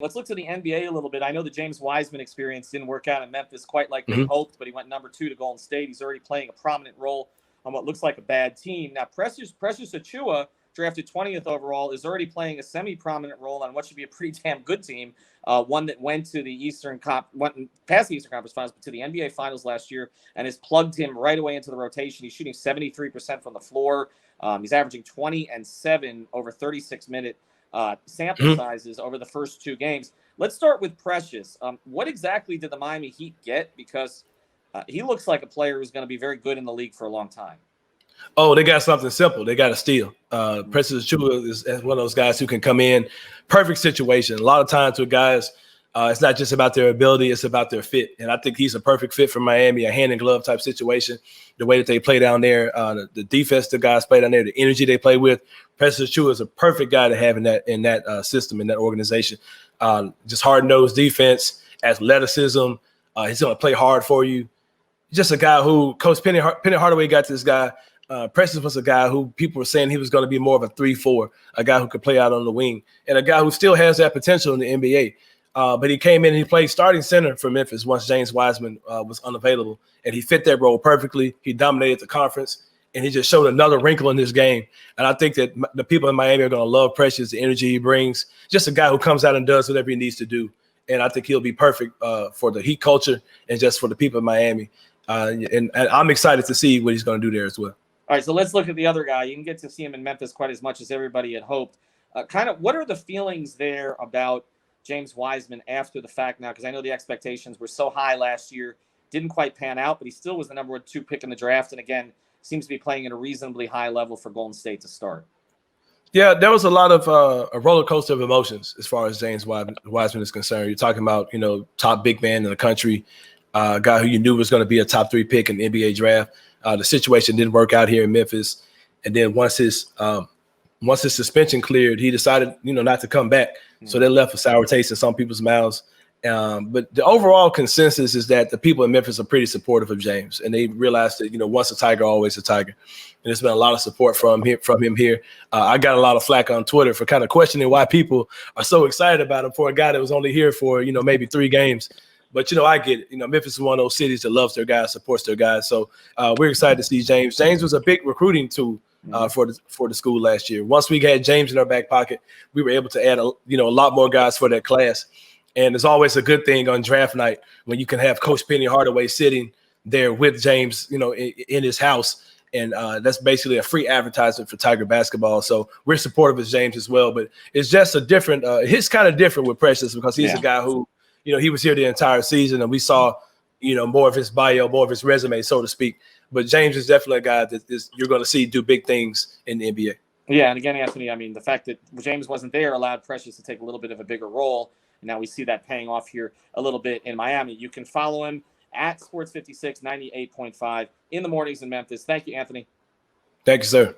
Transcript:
Let's look to the NBA a little bit. I know the James Wiseman experience didn't work out in Memphis quite like they hoped, but he went number 2 to Golden State. He's already playing a prominent role on what looks like a bad team. Now, Precious Achiuwa, drafted 20th overall, is already playing a semi-prominent role on what should be a pretty damn good team, one that went to the went past the Eastern Conference Finals, but to the NBA Finals last year, and has plugged him right away into the rotation. He's shooting 73% from the floor. He's averaging 20 and 7 over 36-minute sample sizes over the first 2 games. Let's start with Precious. What exactly did the Miami Heat get? Because he looks like a player who's going to be very good in the league for a long time. Oh, they got something simple. They got a steal. Precious Achiuwa is one of those guys who can come in. Perfect situation. A lot of times with guys, it's not just about their ability, it's about their fit. And I think he's a perfect fit for Miami, a hand-in-glove type situation. The way that they play down there, the defense the guys play down there, the energy they play with. Precious Achiuwa is a perfect guy to have in that system, in that organization. Just hard-nosed defense, athleticism. He's going to play hard for you. Just a guy who Coach Penny Hardaway got this guy. Precious was a guy who people were saying he was going to be more of a 3-4, a guy who could play out on the wing, and a guy who still has that potential in the NBA. But he came in and he played starting center for Memphis once James Wiseman was unavailable, and he fit that role perfectly. He dominated the conference, and he just showed another wrinkle in his game. And I think that the people in Miami are going to love Precious, the energy he brings, just a guy who comes out and does whatever he needs to do. And I think he'll be perfect for the Heat culture and just for the people in Miami. And I'm excited to see what he's going to do there as well. All right, so let's look at the other guy. You didn't get to see him in Memphis quite as much as everybody had hoped. Kind of what are the feelings there about James Wiseman after the fact now? Because I know the expectations were so high last year, didn't quite pan out, but he still was the number 2 pick in the draft. And again, seems to be playing at a reasonably high level for Golden State to start. Yeah, there was a lot of a roller coaster of emotions as far as James Wiseman is concerned. You're talking about, top big man in the country, a guy who you knew was going to be a top 3 pick in the NBA draft. The situation didn't work out here in Memphis. And then once his suspension cleared, he decided, not to come back. So that left a sour taste in some people's mouths. But the overall consensus is that the people in Memphis are pretty supportive of James. And they realized that, once a Tiger, always a Tiger. And there's been a lot of support from him here. I got a lot of flack on Twitter for kind of questioning why people are so excited about him for a guy that was only here for, maybe 3 games. But, I get it. Memphis is one of those cities that loves their guys, supports their guys. So we're excited to see James. James was a big recruiting tool for the school last year. Once we had James in our back pocket, we were able to add a lot more guys for that class. And it's always a good thing on draft night when you can have Coach Penny Hardaway sitting there with James, in his house. And that's basically a free advertisement for Tiger basketball. So we're supportive of James as well. But it's just a different it's kind of different with Precious because he's a guy who, he was here the entire season and we saw, more of his bio, more of his resume, so to speak. But James is definitely a guy that you're going to see do big things in the NBA. Yeah, and again, Anthony, I mean, the fact that James wasn't there allowed Precious to take a little bit of a bigger role. And now we see that paying off here a little bit in Miami. You can follow him at Sports 56 98.5 in the mornings in Memphis. Thank you, Anthony. Thank you, sir.